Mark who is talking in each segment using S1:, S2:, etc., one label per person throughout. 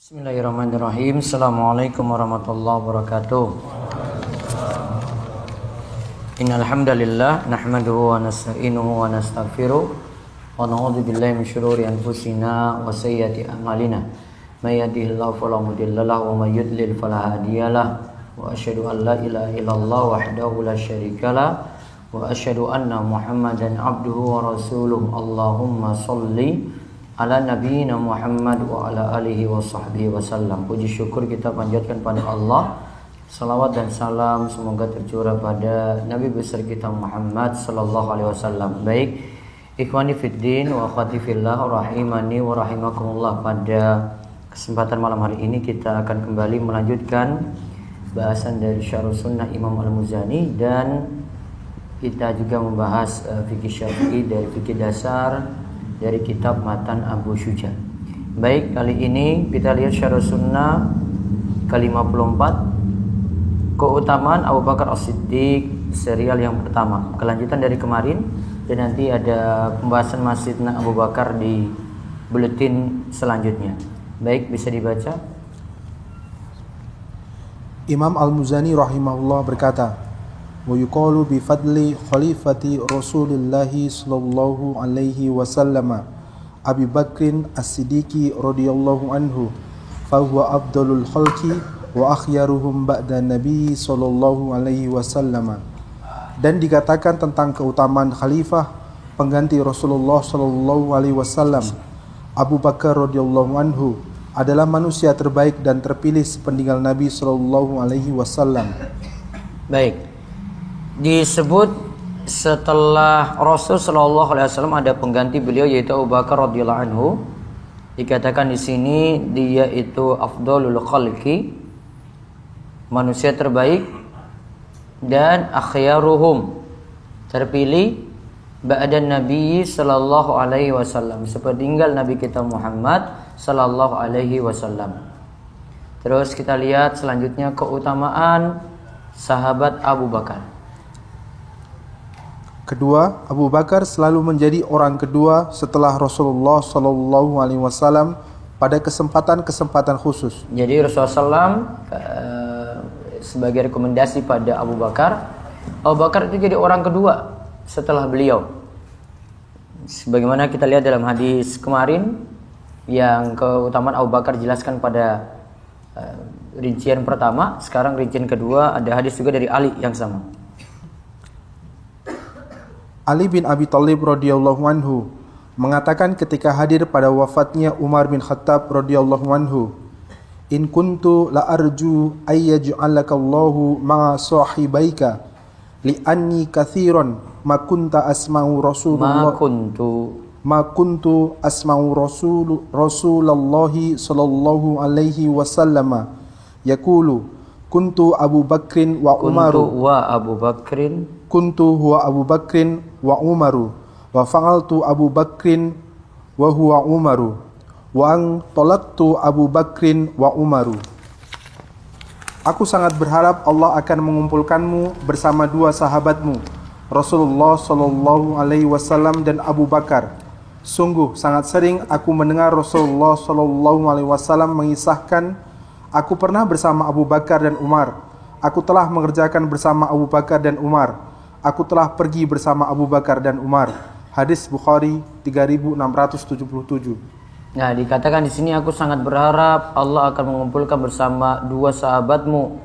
S1: Bismillahirrahmanirrahim. Assalamualaikum warahmatullahi wabarakatuh. Innal hamdalillah nahmaduhu wa nasta'inuhu wa nastaghfiruh wa na'udzu billahi min syururi anfusina wa sayyiati a'malina. May yahdihillahu fala mudilla lahu wa may yudlil fala hadiyalah. Wa asyhadu an la ilaha illallah wahdahu la syarikalah wa asyhadu anna Muhammadan abduhu wa rasuluh. Allahumma shalli ala nabiyina Muhammad wa ala alihi wa sahbihi wasallam. Puji syukur kita panjatkan pada Allah. Salawat dan salam semoga tercurah pada Nabi besar kita Muhammad sallallahu alaihi wasallam. Baik, ikhwani fiddin wa akhwati fillah rahimani wa rahimakumullah. Pada kesempatan malam hari ini kita akan kembali melanjutkan bahasan dari Syarh Sunnah Imam Al-Muzani, dan kita juga membahas fikih Syafi'i dari fikih dasar dari kitab Matan Abu Syuja. Baik, kali ini kita lihat Syarh Sunnah ke-54, keutamaan Abu Bakar As-Siddiq, serial yang pertama, kelanjutan dari kemarin, dan nanti ada pembahasan Masjidna Abu Bakar di buletin selanjutnya. Baik, bisa dibaca.
S2: Imam Al-Muzani rahimahullah berkata, wa yuqalu bi fadli khalifati Rasulillah sallallahu alaihi wasallam Abi Bakrin As-Siddiqi radhiyallahu anhu fa huwa afdalul khalqi wa akhyaruhum ba'da Nabi sallallahu alaihi wasallam. Dan dikatakan tentang keutamaan khalifah pengganti Rasulullah sallallahu alaihi wasallam, Abu Bakar radhiyallahu anhu adalah manusia terbaik dan terpilih sepeninggal Nabi sallallahu alaihi wasallam.
S1: Baik, disebut setelah Rasul sallallahu alaihi wasallam ada pengganti beliau yaitu Abu Bakar radhiyallahu anhu. Dikatakan di sini dia itu afdalul khalqi, manusia terbaik, dan akhyaruhum, terpilih, ba'da Nabi sallallahu alaihi wasallam, sepeninggal Nabi kita Muhammad sallallahu alaihi wasallam. Terus kita lihat selanjutnya keutamaan sahabat Abu Bakar.
S2: Kedua, Abu Bakar selalu menjadi orang kedua setelah Rasulullah sallallahu alaihi wasallam pada kesempatan-kesempatan khusus.
S1: Jadi Rasulullah SAW sebagai rekomendasi pada Abu Bakar itu jadi orang kedua setelah beliau. Sebagaimana kita lihat dalam hadis kemarin yang keutamaan Abu Bakar jelaskan pada rincian pertama, sekarang rincian kedua ada hadis juga dari Ali yang sama.
S2: Ali bin Abi Thalib radhiyallahu anhu mengatakan ketika hadir pada wafatnya Umar bin Khattab radhiyallahu anhu, in kuntu la arju ay yaj'alakallahu ma'a sahibaika li anni kathiran ma kunta asma'u Rasulullah ma kuntu asma'u Rasulullah sallallahu alaihi wasallam yaqulu kuntu Abu Bakrin wa Umaru kuntu huwa Abu Bakrin wa Umaru wa fa'altu Abu Bakrin wa huwa Umaru wa an talaqtu Abu Bakrin wa Umaru. Aku sangat berharap Allah akan mengumpulkanmu bersama dua sahabatmu, Rasulullah sallallahu alaihi wasallam dan Abu Bakar. Sungguh sangat sering aku mendengar Rasulullah sallallahu alaihi wasallam mengisahkan, aku pernah bersama Abu Bakar dan Umar. Aku telah mengerjakan bersama Abu Bakar dan Umar. Aku telah pergi bersama Abu Bakar dan Umar. Hadis Bukhari 3677.
S1: Nah, dikatakan di sini aku sangat berharap Allah akan mengumpulkan bersama dua sahabatmu,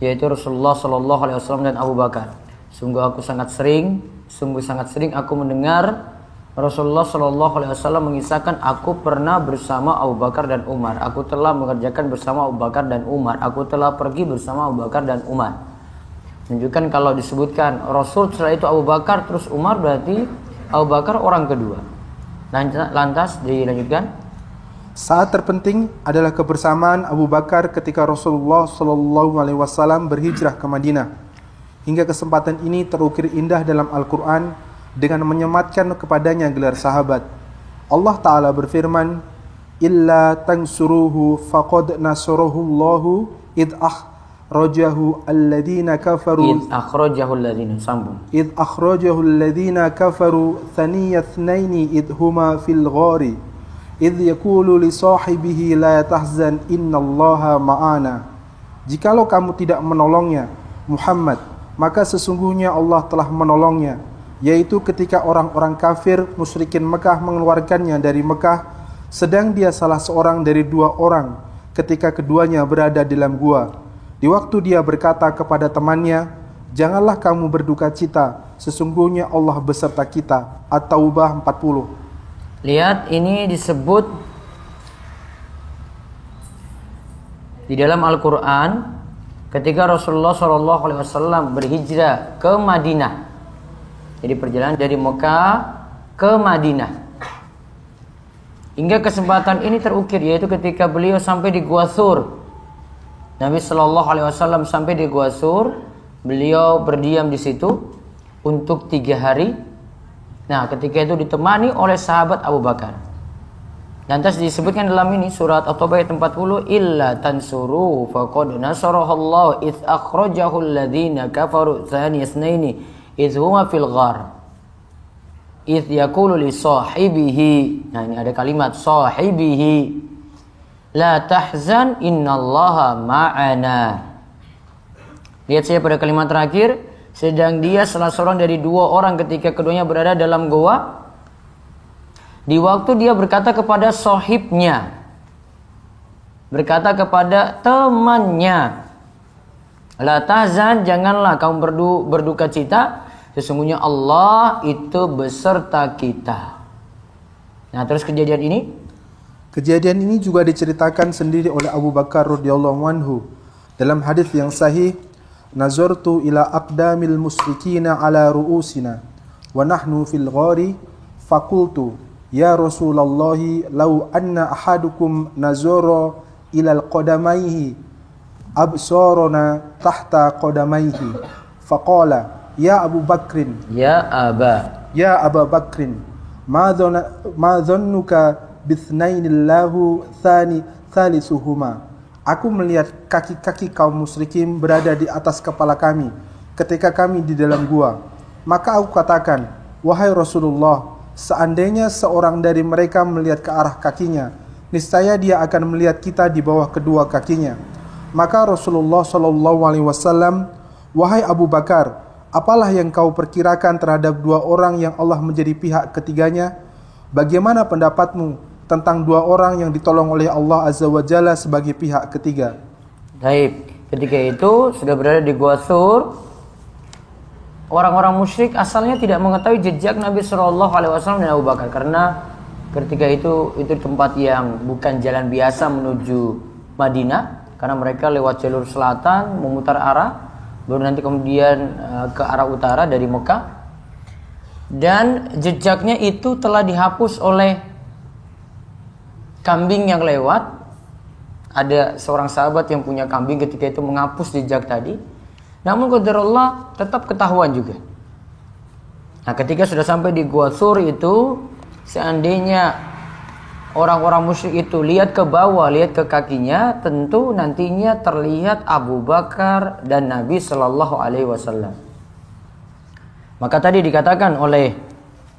S1: yaitu Rasulullah sallallahu alaihi wasallam dan Abu Bakar. Sungguh sangat sering aku mendengar Rasulullah sallallahu alaihi wasallam mengisahkan, aku pernah bersama Abu Bakar dan Umar. Aku telah mengerjakan bersama Abu Bakar dan Umar. Aku telah pergi bersama Abu Bakar dan Umar. Menunjukkan kalau disebutkan Rasul setelah itu Abu Bakar terus Umar, berarti Abu Bakar orang kedua. Lantas dilanjutkan.
S2: Saat terpenting adalah kebersamaan Abu Bakar ketika Rasulullah sallallahu alaihi wasallam berhijrah ke Madinah. Hingga kesempatan ini terukir indah dalam Al-Qur'an dengan menyematkan kepadanya gelar sahabat. Allah Ta'ala berfirman, illa tansuruhu faqad nasarahullahu id akhrajahu alladhina kafaru id akhrajahu alladhina kafaru thaniya thnaini id huma fil ghari idh yaqulu li sahibihi la tahzan innallaha ma'ana. Jikalau kamu tidak menolongnya, Muhammad, maka sesungguhnya Allah telah menolongnya, yaitu ketika orang-orang kafir musyrikin Mekah mengeluarkannya dari Mekah, sedang dia salah seorang dari dua orang ketika keduanya berada dalam gua. Di waktu dia berkata kepada temannya, janganlah kamu berduka cita, sesungguhnya Allah beserta kita. At-Taubah 40.
S1: Lihat, ini disebut di dalam Al-Quran ketika Rasulullah SAW berhijrah ke Madinah. Jadi perjalanan dari Mekah ke Madinah. Hingga kesempatan ini terukir, yaitu ketika beliau sampai di Gua Thur. Nabi SAW sampai di Gua Thur, beliau berdiam di situ untuk 3 hari. Nah, ketika itu ditemani oleh sahabat Abu Bakar. Dan terus disebutkan dalam ini surat At-Taubah ayat 40, illa tansuru faqad nasarahallahu id akhrajahu alladhina kafaru thaniya itsnaini id huma fil ghar id yaqulu li sahibihi. Nah, ini ada kalimat sahibihi, la tahzan innallaha ma'ana. Lihat saya pada kalimat terakhir, sedang dia salah seorang dari 2 orang ketika keduanya berada dalam goa. Di waktu dia berkata kepada sahibnya, berkata kepada temannya, la tahzan, janganlah kamu berduka cita, sesungguhnya Allah itu beserta kita. Nah, terus kejadian ini juga diceritakan sendiri oleh Abu Bakar radhiyallahu anhu dalam hadis yang sahih, nazartu ila aqdamil musyrikina ala ru'usina wa nahnu fil ghari faqultu ya Rasulullah law anna ahadukum nazara ila alqadamaihi absarana tahta qadamaihi faqala ya Abu Bakrin ya Aba Bakrin ma dhannuka bithnainillahu thalisuhuma. Aku melihat kaki-kaki kaum musyrikin berada di atas kepala kami ketika kami di dalam gua. Maka aku katakan, wahai Rasulullah, seandainya seorang dari mereka melihat ke arah kakinya, niscaya dia akan melihat kita di bawah kedua kakinya. Maka Rasulullah SAW, wahai Abu Bakar, apalah yang kau perkirakan terhadap 2 orang yang Allah menjadi pihak ketiganya? Bagaimana pendapatmu tentang 2 orang yang ditolong oleh Allah Azza wa Jalla sebagai pihak ketiga? Baik, ketika itu sudah berada di Gua Thur. Orang-orang musyrik asalnya tidak mengetahui jejak Nabi SAW dan Abu Bakar, karena ketika itu tempat yang bukan jalan biasa menuju Madinah, karena mereka lewat jalur selatan memutar arah, baru nanti kemudian ke arah utara dari Mekah. Dan jejaknya itu telah dihapus oleh kambing yang lewat. Ada seorang sahabat yang punya kambing, ketika itu menghapus jejak tadi. Namun qadarullah tetap ketahuan juga. Nah, ketika sudah sampai di Gua Thur itu, seandainya orang-orang musyrik itu lihat ke bawah, lihat ke kakinya, tentu nantinya terlihat Abu Bakar dan Nabi Shallallahu Alaihi Wasallam. Maka tadi dikatakan oleh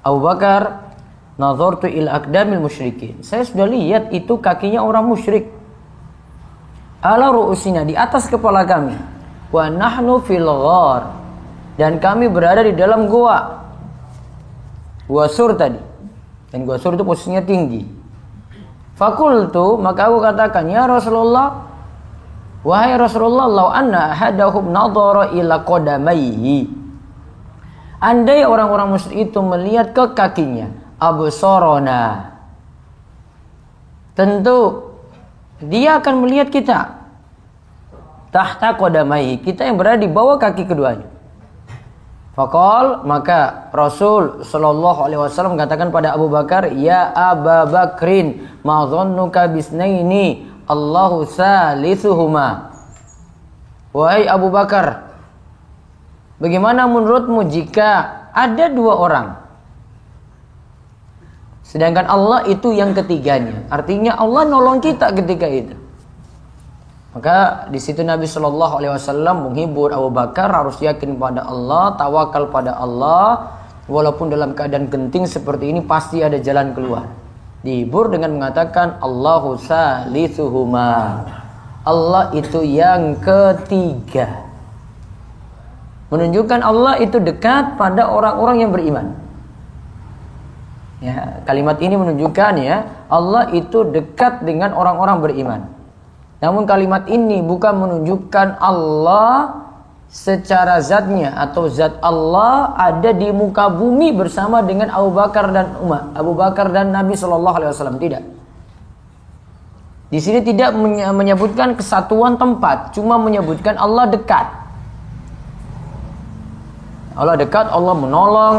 S1: Abu Bakar, nazartu il aqdamil musyrikin, saya sudah lihat itu kakinya orang musyrik, ala ru'usina, di atas kepala kami, wa nahnu fil ghar, dan kami berada di dalam gua Thur tadi. Dan Gua Thur itu posisinya tinggi. Fakultu, maka aku katakan, ya Rasulullah, wahai Rasulullah, law anna ahadahum nadhara ila qadamaihi, andai orang-orang musyrik itu melihat ke kakinya, absarana, tentu dia akan melihat kita, tahta qadamaihi, kita yang berada di bawah kaki keduanya. Faqal, maka Rasul sallallahu alaihi wasallam mengatakan pada Abu Bakar, ya Aba Bakrin, ma dhannuka bisnaini Allahu salisuhuma. Wahai Abu Bakar, bagaimana menurutmu jika ada 2 orang sedangkan Allah itu yang ketiganya? Artinya Allah nolong kita ketika itu. Maka di situ Nabi Shallallahu Alaihi Wasallam menghibur Abu Bakar, harus yakin pada Allah, tawakal pada Allah, walaupun dalam keadaan genting seperti ini pasti ada jalan keluar. Dihibur dengan mengatakan Allahu salisuhuma. Allah itu yang ketiga. Menunjukkan Allah itu dekat pada orang-orang yang beriman. Ya, kalimat ini menunjukkan ya, Allah itu dekat dengan orang-orang beriman. Namun kalimat ini bukan menunjukkan Allah secara zatnya atau zat Allah ada di muka bumi bersama dengan Abu Bakar dan Nabi Shallallahu Alaihi Wasallam. Tidak. Di sini tidak menyebutkan kesatuan tempat, cuma menyebutkan Allah dekat. Allah dekat, Allah menolong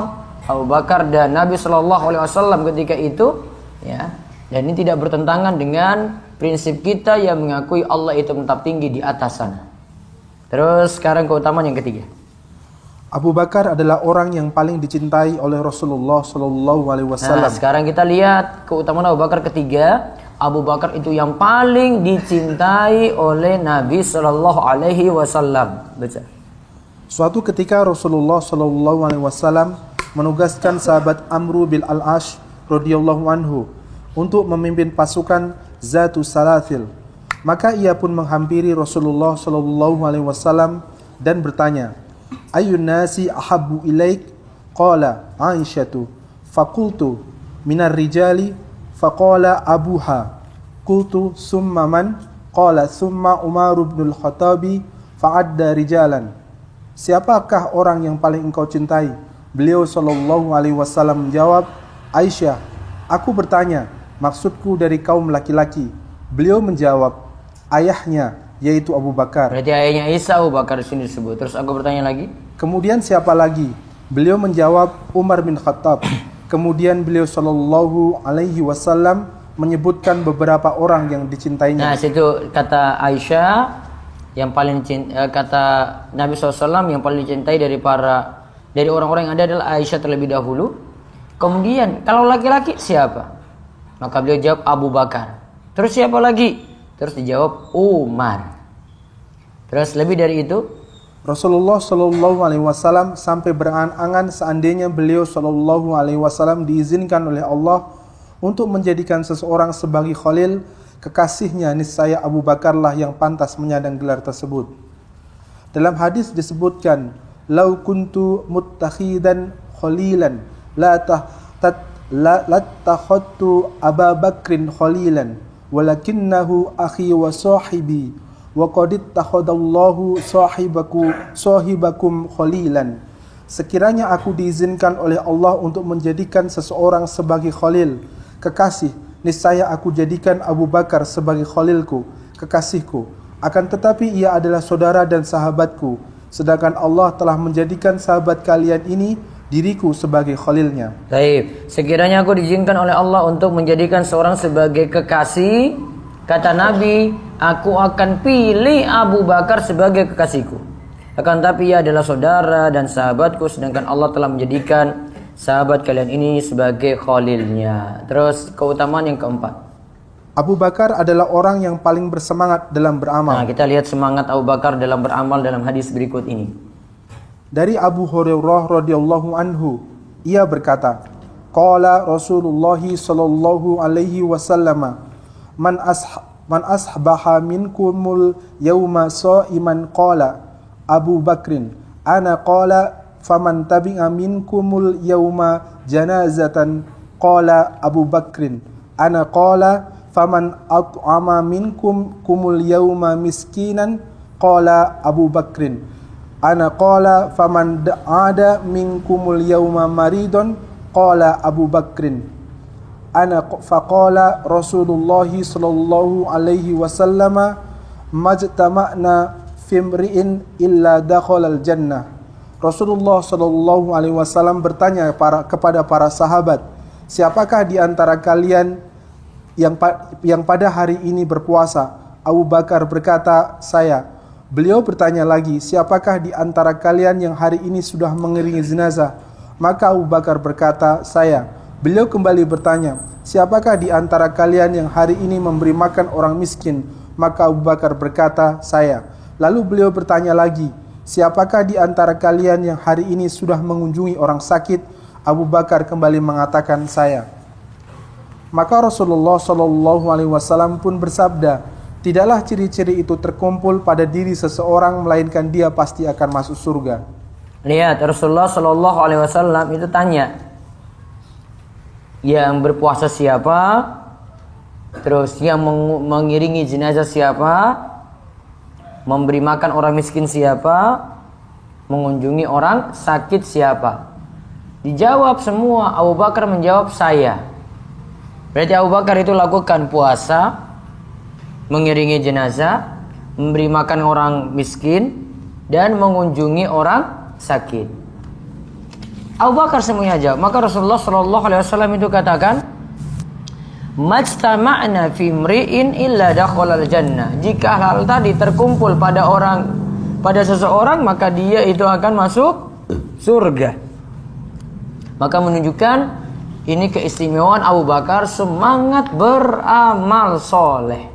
S1: Abu Bakar dan Nabi Shallallahu Alaihi Wasallam ketika itu, ya. Dan ini tidak bertentangan dengan prinsip kita yang mengakui Allah itu menetap tinggi di atas sana. Terus sekarang keutamaan yang ketiga.
S2: Abu Bakar adalah orang yang paling dicintai oleh Rasulullah Shallallahu Alaihi Wasallam.
S1: Nah, sekarang kita lihat keutamaan Abu Bakar ketiga. Abu Bakar itu yang paling dicintai oleh Nabi Shallallahu Alaihi Wasallam. Baca.
S2: Suatu ketika Rasulullah Shallallahu Alaihi Wasallam menugaskan sahabat Amru bin Al-Ash radhiyallahu anhu untuk memimpin pasukan Zatu Salasil. Maka ia pun menghampiri Rasulullah Shallallahu Alaihi Wasallam dan bertanya, Ayun nasi ahabbu ilaik? Qala Aisyatu. Fakultu minar rijali. Faqala abuha. Qultu summa man? Qala summa Umar bin Al-Khattabi. Fa'adda rijalan. Siapakah orang yang paling engkau cintai? Beliau Shallallahu Alaihi Wasallam menjawab, Aisyah. Aku bertanya, maksudku dari kaum laki-laki. Beliau menjawab, ayahnya, yaitu Abu Bakar.
S1: Berarti ayahnya Isa Abu Bakar di sini disebut. Terus aku bertanya lagi.
S2: Kemudian siapa lagi? Beliau menjawab Umar bin Khattab. Kemudian beliau Shallallahu Alaihi Wasallam menyebutkan beberapa orang yang dicintainya.
S1: Nah, situ kata Aisyah yang paling kata Nabi SAW yang paling dicintai dari orang-orang yang ada adalah Aisyah terlebih dahulu. Kemudian kalau laki-laki siapa? Maka beliau jawab Abu Bakar. Terus siapa lagi? Terus dijawab Umar. Terus lebih dari itu,
S2: Rasulullah Shallallahu Alaihi Wasallam sampai berangan-angan seandainya beliau Shallallahu Alaihi Wasallam diizinkan oleh Allah untuk menjadikan seseorang sebagai khalil, kekasihnya niscaya Abu Bakarlah yang pantas menyandang gelar tersebut. Dalam hadis disebutkan, lau kuntu muttakhidan khalilan la takhadtu Aba Bakrin khalilan walakinnahu akhi wa sahibi wa qad ittakhadallahu sahibakum khalilan. Sekiranya aku diizinkan oleh Allah untuk menjadikan seseorang sebagai khalil, kekasih, niscaya aku jadikan Abu Bakar sebagai khalilku, kekasihku. Akan tetapi ia adalah saudara dan sahabatku, sedangkan Allah telah menjadikan sahabat kalian ini diriku sebagai khalilnya.
S1: baik, sekiranya aku diizinkan oleh Allah untuk menjadikan seorang sebagai kekasih, kata Nabi, aku akan pilih Abu Bakar sebagai kekasihku. Akan tapi ia adalah saudara dan sahabatku, sedangkan Allah telah menjadikan sahabat kalian ini sebagai khalilnya. Terus keutamaan yang keempat.
S2: Abu Bakar adalah orang yang paling bersemangat dalam beramal.
S1: Nah, kita lihat semangat Abu Bakar dalam beramal dalam hadis berikut ini.
S2: Dari Abu Hurairah radhiyallahu anhu, ia berkata, qala Rasulullah sallallahu alaihi wasallam, man asbaha minkumul yawma sha'iman qala Abu Bakrin, ana qala faman tabi'a minkumul yawma janazatan qala Abu Bakrin, ana qala faman at'ama minkumul yawma miskinan qala Abu Bakrin, ana qala faman da'ada minkumul yawma maridon qala Abu Bakrin. Ana faqala Rasulullah sallallahu alaihi wasallam majtama'na fimri'in illa dakhalal jannah. Rasulullah sallallahu alaihi wasallam bertanya kepada para sahabat, siapakah di antara kalian yang pada hari ini berpuasa? Abu Bakar berkata, saya. Beliau bertanya lagi, siapakah di antara kalian yang hari ini sudah mengiringi jenazah? Maka Abu Bakar berkata, saya. Beliau kembali bertanya, siapakah di antara kalian yang hari ini memberi makan orang miskin? Maka Abu Bakar berkata, saya. Lalu beliau bertanya lagi, siapakah di antara kalian yang hari ini sudah mengunjungi orang sakit? Abu Bakar kembali mengatakan, saya. Maka Rasulullah Shallallahu Alaihi Wasallam pun bersabda, tidaklah ciri-ciri itu terkumpul pada diri seseorang melainkan dia pasti akan masuk surga.
S1: Lihat, Rasulullah Shallallahu Alaihi Wasallam itu tanya, yang berpuasa siapa, terus yang mengiringi jenazah siapa, memberi makan orang miskin siapa, mengunjungi orang sakit siapa. Dijawab semua. Abu Bakar menjawab, saya. Berarti Abu Bakar itu lakukan puasa, mengiringi jenazah, memberi makan orang miskin, dan mengunjungi orang sakit. Abu Bakar semuanya jawab. Maka Rasulullah Shallallahu Alaihi Wasallam itu katakan, majtama'na fi mri'in illa dakhalal jannah. Jika hal tadi terkumpul pada seseorang, maka dia itu akan masuk surga. Maka menunjukkan ini keistimewaan Abu Bakar, semangat beramal soleh.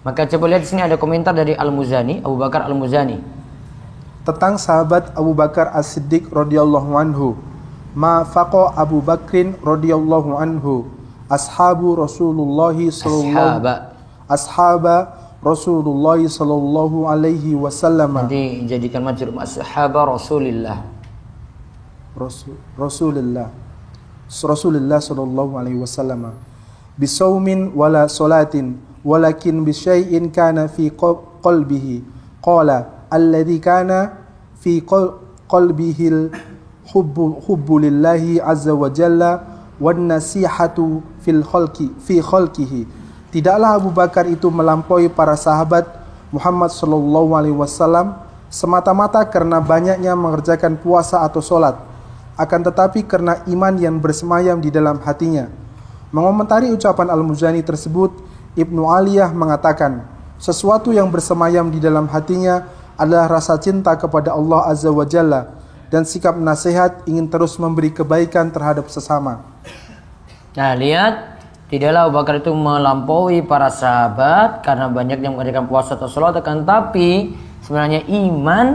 S1: Maka coba lihat di sini ada komentar dari Al-Muzani, Abu Bakar Al-Muzani.
S2: Tentang sahabat Abu Bakar As-Siddiq radhiyallahu anhu, ma faqa Abu Bakrin radhiyallahu anhu ashaba Rasulullah sallallahu alaihi wasallam.
S1: Nanti jadikan majrur ashaba Rasulillah. Rasulullah sallallahu alaihi wasallam bisaumin wala salatin walakin bisyai'in kana fi qalbihi qala alladhi kana fi qalbihi hubbu lillahi azza wa jalla wan nasihatu fi khalqihi. Tidaklah Abu Bakar itu melampaui para sahabat Muhammad sallallahu alaihi wasallam semata-mata karena banyaknya mengerjakan puasa atau salat, akan tetapi karena iman yang bersemayam di dalam hatinya. Mengomentari ucapan Al-Muzani tersebut, Ibnu Aliyah mengatakan, sesuatu yang bersemayam di dalam hatinya adalah rasa cinta kepada Allah Azza wa Jalla dan sikap nasihat ingin terus memberi kebaikan terhadap sesama. Nah, lihat, tidaklah Abu Bakar itu melampaui para sahabat karena banyaknya mengerjakan puasa atau salat, akan tapi sebenarnya iman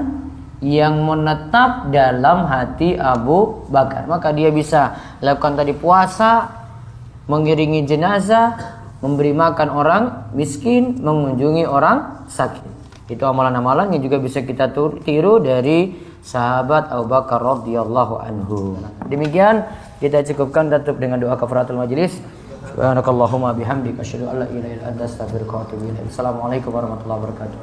S1: yang menetap dalam hati Abu Bakar. Maka dia bisa lakukan tadi puasa, mengiringi jenazah, memberi makan orang miskin, mengunjungi orang sakit. Itu amalan-amalan yang juga bisa kita tiru dari sahabat Abu Bakar radhiyallahu anhu. Demikian kita cukupkan, tutup dengan doa kafaratul majelis. Subhanakallahumma bihamdika asyhadu an la ilaha illa anta astaghfiruka wa atubu ilaik. Assalamualaikum warahmatullahi wabarakatuh.